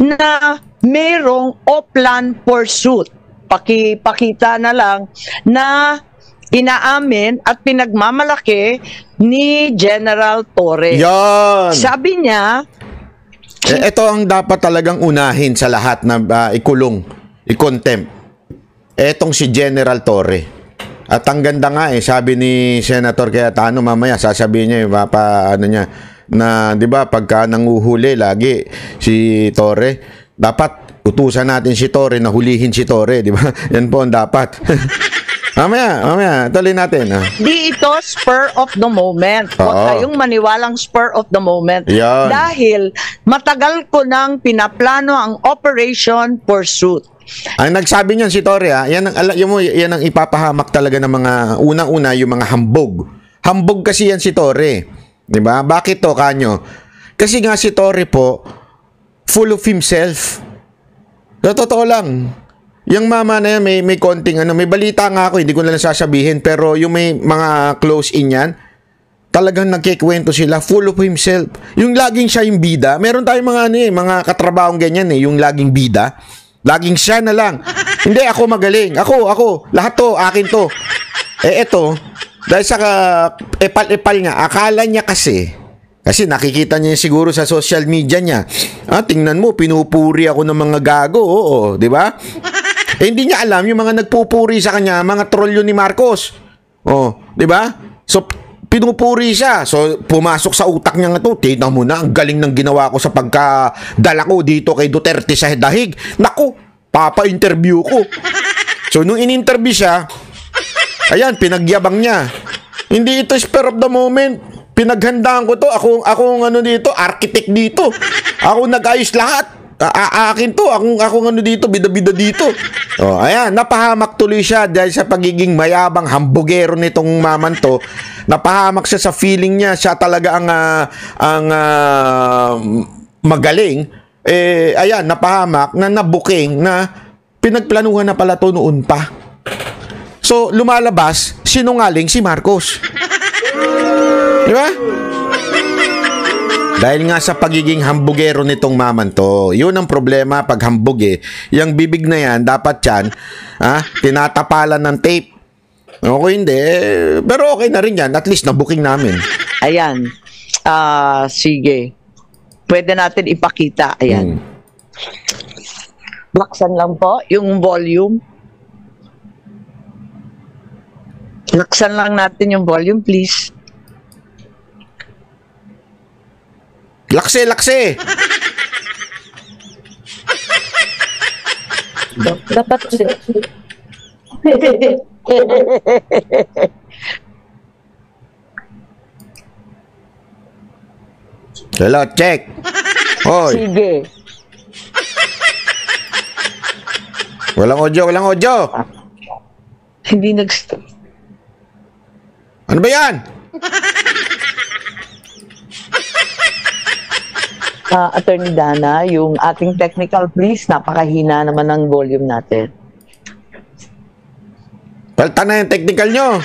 na mayroong Oplan pursuit. Pakita na lang na inaamin at pinagmamalaki ni General Torre. Yan. Sabi niya, ito ang dapat talagang unahin sa lahat na ikulong, i-contempt. Etong si General Torre. At ang ganda nga sabi ni Senator Cayetano, mamaya sasabihin niya, niya, na 'di ba pagka nanguhuli lagi si Torre, dapat utusan natin si Torre na hulihin si Torre, 'di ba? Yan po ang dapat. Mamaya, tuloy natin. Di ito spur of the moment. Huwag kayong maniwalang spur of the moment. Yan. Dahil matagal ko nang pinaplano ang Operation Pursuit. Ang nagsabi niyan si Torre, yan ang ipapahamak talaga ng mga unang-una, yung mga hambog. Hambog kasi yan si Torre. 'Di ba? Bakit to, kanyo? Kasi nga si Torre po, full of himself. Totoo lang. Yung mama na yan, may konting may balita nga ako, hindi ko na lang sasabihin, pero yung may mga close in yan, talagang nagkikwento sila, full of himself. Yung laging siya yung bida, meron tayong mga mga katrabahong ganyan yung laging bida, laging siya na lang. Hindi, ako magaling, ako, lahat to, akin to. Eto, dahil sa epal-epal niya, akala niya kasi nakikita niya siguro sa social media niya, tingnan mo, pinupuri ako ng mga gago, di ba? Hindi niya alam yung mga nagpupuri sa kanya, mga troll yun ni Marcos. Di ba? So, pinupuri siya. So, pumasok sa utak niya nga to, tignan mo na, ang galing ng ginawa ko sa pagkadala ko dito kay Duterte sa dahig. Naku, papa-interview ko. So, nung in-interview siya, ayan, pinagyabang niya. Hindi ito spur of the moment. Pinaghandaan ko to. Ako dito, architect dito. Ako nag-ayos lahat. Akin to, ako dito, bida-bida dito. Ayan, napahamak tuloy siya dahil sa pagiging mayabang hambugero nitong maman to. Napahamak siya sa feeling niya, siya talaga ang magaling. Ayan, napahamak na nabuking na pinagplanuhan na pala to noon pa. So, lumalabas, sinungaling si Marcos. Di ba? Dahil nga sa pagiging hambugero nitong maman to, yun ang problema pag hambug yung bibig na yan, dapat yan, tinatapalan ng tape. Okay, hindi. Pero okay na rin yan. At least nabuking namin. Ayan. Sige. Pwede natin ipakita. Ayan. Laksan lang po yung volume. Laksan lang natin yung volume, please. Lakse! Dapat Hello, check. Hoy. Sige. Walang audio. Hindi nag-stop. Ano ba yan? Attorney Dana, yung ating technical please, napakahina naman ng volume natin. Palta na yung technical nyo.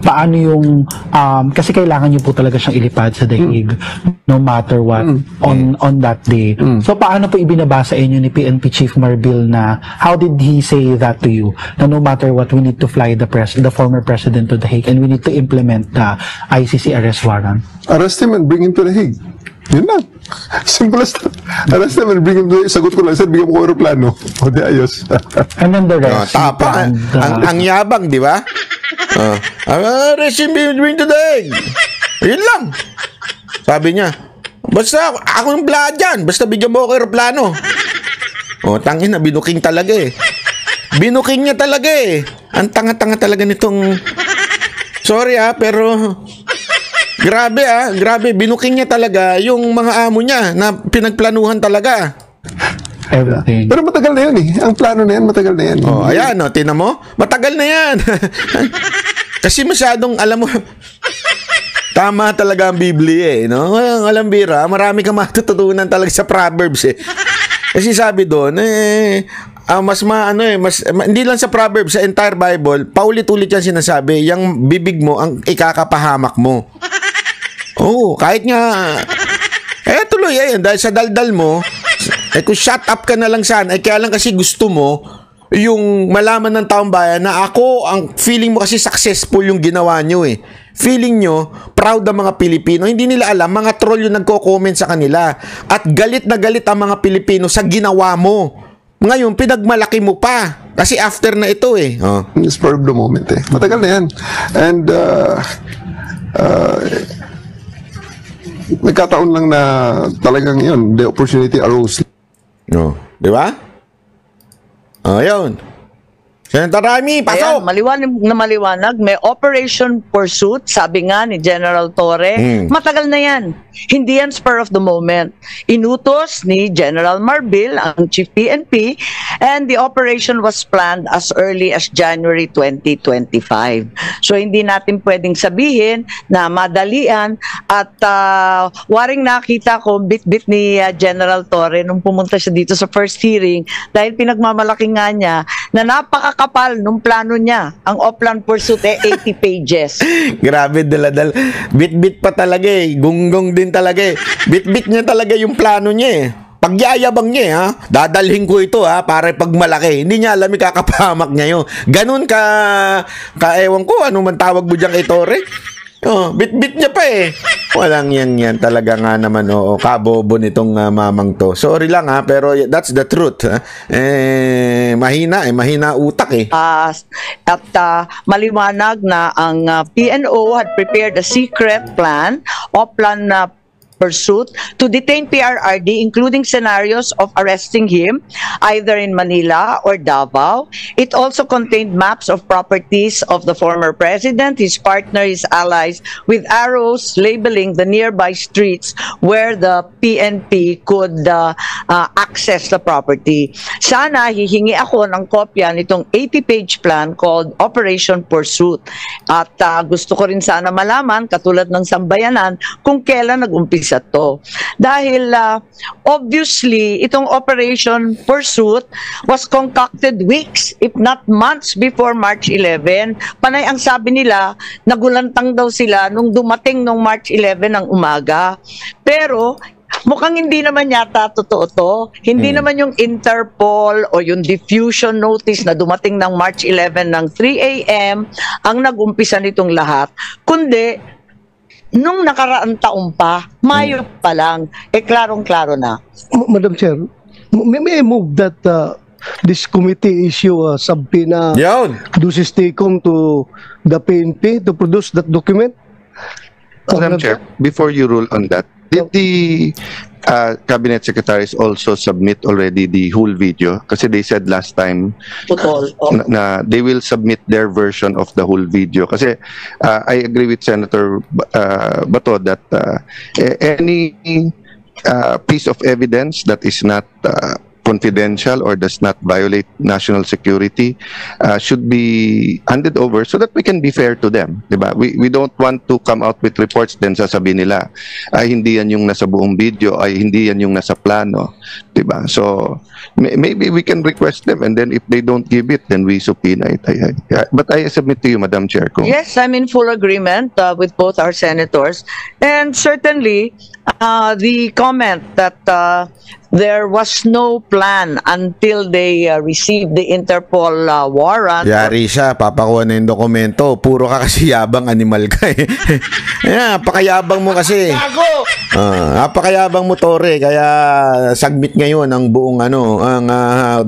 Paano yung kasi kailangan niyo po talaga siyang ilipad sa daig no matter what on that day. So paano po ibinabasa inyo ni PNP Chief Marbil na how did he say that to you na no matter what we need to fly the former president to the Hague and we need to implement the ICC arrest warrant? Arrest him and bring him to the Hague. Yun lang. Simple as that. Arrest him and bring him to the Hague. Sagot ko lang, sir, bigyan mo ko aeroplano. O di ayos. And then the rest. Tapa. Ang yabang, di ba? Arrest him, bring to the Hague. Yun lang. Sabi niya, basta ako yung bla dyan. Basta bigyan mo ako aeroplano. Tangin na, binuking talaga Binuking niya talaga Ang tanga-tanga talaga nitong... Sorry pero... Grabe binuking niya talaga yung mga amo niya na pinagplanuhan talaga. Everything. Pero matagal na yun Ang plano na yan, matagal na yan. Ayan tinan mo. Matagal na yan. Kasi masyadong, alam mo, tama talaga ang Biblia no? Walang bira. Marami kang matututunan talaga sa Proverbs Kasi sabi doon, hindi lang sa Proverbs, sa entire Bible, paulit-ulit yan sinasabi, yung bibig mo, ang ikakapahamak mo. Oo, kahit nga, tuloy, dahil sa daldal mo, kung shut up ka na lang sana, kaya lang kasi gusto mo, yung malaman ng taong bayan na ang feeling mo kasi successful yung ginawa nyo Feeling nyo, proud ang mga Pilipino. Hindi nila alam, mga troll yung nagko-comment sa kanila. At galit na galit ang mga Pilipino sa ginawa mo. Ngayon, pinagmalaki mo pa. Kasi after na ito Oh. It's part of the moment Matagal na yan. And, nagkataon lang na talagang yun, the opportunity arose. No. Di ba? Yun. Senator Ramy, pasok! Ayan, maliwanag. May Operation Pursuit, sabi nga ni General Torre. Matagal na yan. Hindi yan spur of the moment. Inutos ni General Marbil, ang Chief PNP, and the operation was planned as early as January 2025. So hindi natin pwedeng sabihin na madalian at waring nakita ko bit-bit ni General Torre nung pumunta siya dito sa first hearing dahil pinagmamalaki nga niya na napakakapal nung plano niya. Ang Oplan Pursuit 80 pages. Grabe, daladal. Bit-bit pa talaga Gunggong din talaga Bit-bit niya talaga yung plano niya Pagyayabang niya dadalhin ko ito para pagmalaki. Hindi niya alam kakapahamak niya yun. Ganun ewan ko, ano man tawag mo dyan kay Torre? Bit-bit niya pa Walang yan talaga nga naman kabobo nitong mamang to. Sorry lang pero that's the truth. Mahina utak At maliwanag na ang PNO had prepared a secret plan, Oplan Pursuit, to detain PRRD, including scenarios of arresting him either in Manila or Davao. It also contained maps of properties of the former president, his partner, his allies, with arrows labeling the nearby streets where the PNP could access the property. Sana hihingi ako ng kopya nitong 80-page plan called Operation Pursuit. At gusto ko rin sana malaman, katulad ng sambayanan, kung kailan nag-umpisa to. Dahil obviously, itong Operation Pursuit was concocted weeks, if not months before March 11. Panay ang sabi nila, nagulantang daw sila nung dumating nung March 11 ng umaga. Pero mukhang hindi naman yata totoo to. Hindi naman yung Interpol o yung diffusion notice na dumating ng March 11 ng 3 a.m. ang nag-umpisa nitong lahat. Kundi, nung nakaraang taon pa, Mayo pa lang, klarong-klaro na. Madam Chair, may I move that this committee issue a subpoena duces tecum to the PNP to produce that document? Madam Chair, before you rule on that, did the cabinet secretaries also submit already the whole video? Kasi they said last time na they will submit their version of the whole video. Kasi I agree with Senator Bato that any piece of evidence that is not confidential or does not violate national security should be handed over so that we can be fair to them, diba? We don't want to come out with reports then sasabihin nila ay hindi yan yung nasa buong video, ay hindi yan yung nasa plano, diba? So maybe we can request them and then if they don't give it then we subpoena it. But I submit to you, Madam Chair. Yes, I'm in full agreement with both our senators, and certainly the comment that there was no plan until they received the Interpol warrant. Yari siya, papakuha na yung dokumento. Puro ka kasi yabang, animal ka napakayabang mo kasi. Napakayabang mo, Torre. Kaya submit ngayon ang buong ang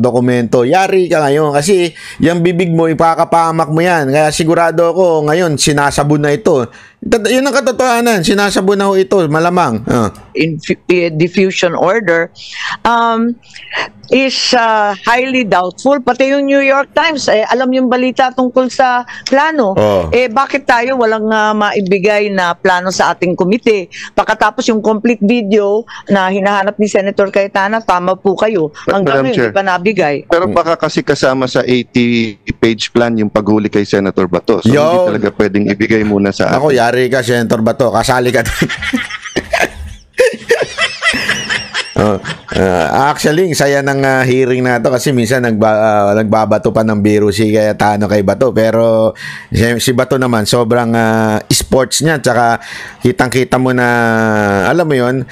dokumento. Yari ka ngayon kasi yung bibig mo, ipakapamak mo yan. Kaya sigurado ako ngayon, sinasabon na ito. Yun ang katotohanan, sinasabon na ho ito, malamang. In diffusion order is highly doubtful. Pati yung New York Times, alam yung balita tungkol sa plano. Bakit tayo walang maibigay na plano sa ating komite? Pagkatapos yung complete video na hinahanap ni Senator Cayetana, tama po kayo. Hanggang ngayon, hindi pa nabigay. Pero baka kasi kasama sa 80-page plan yung paghuli kay Senator Bato. So hindi talaga pwedeng ibigay muna sa atin. Ako, yari ka, Senator Bato. Kasali ka. Actually, saya ng hearing na to kasi minsan nagbabato pa ng biro si Cayetano kay Bato, pero si Bato naman sobrang sports niya, tsaka kitang-kita mo na alam mo yon,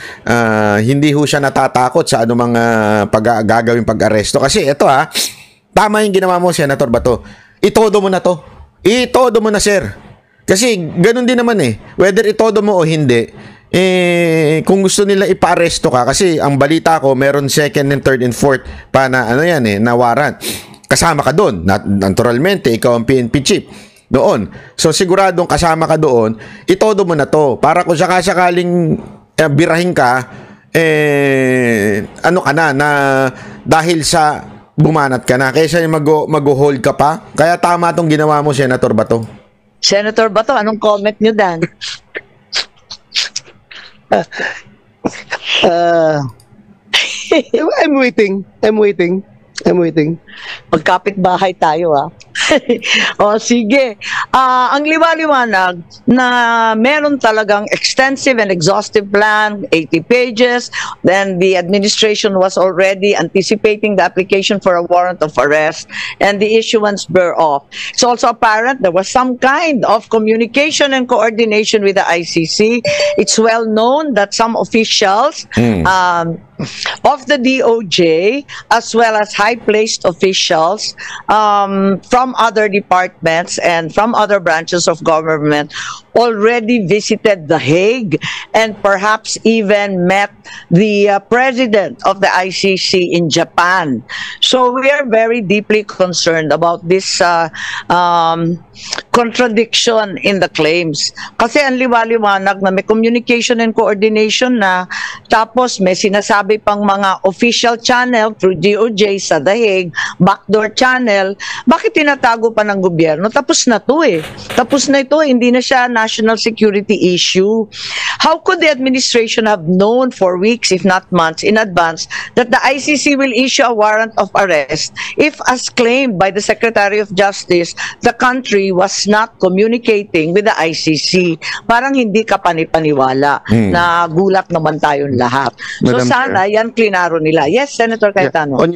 hindi ho siya natatakot sa anumang gagawing pag-aresto. Kasi ito tama yung ginawa mo, Senator Bato, itodo mo na to, itodo mo na, sir, kasi ganun din naman whether itodo mo o hindi, kung gusto nila ipa-aresto ka, kasi ang balita ko meron second and third and fourth pa na na warrant, kasama ka doon, naturalmente ikaw ang PNP chief doon, so siguradong kasama ka doon, itodo mo na to, para kung sakaling birahin ka, ano ka na dahil sa bumanat ka na, kaysa mag-hold ka pa. Kaya tama tong ginawa mo, Senator Bato. Senator Bato, anong comment nyo dan? I'm waiting. Magkapit bahay tayo O sige. Ang liwaliwanag na meron talagang extensive and exhaustive plan, 80 pages. Then the administration was already anticipating the application for a warrant of arrest and the issuance thereof. It's also apparent there was some kind of communication and coordination with the ICC. It's well known that some officials of the DOJ, as well as high-placed officials from other departments and from other branches of government, already visited The Hague and perhaps even met the president of the ICC in Japan. So we are very deeply concerned about this contradiction in the claims. Kasi ang liwaliwanag na may communication and coordination na, tapos may sinasabi pang mga official channel through DOJ sa The Hague, backdoor channel. Bakit tinatago pa ng gobyerno? Tapos na to Tapos na ito, hindi na siya national security issue. How could the administration have known for weeks, if not months, in advance that the ICC will issue a warrant of arrest if, as claimed by the Secretary of Justice, the country was not communicating with the ICC? Parang hindi ka panipaniwala na gulat naman tayong lahat. So Madam sana yan klinaro nila. Yes, Senator Cayetano. Yeah.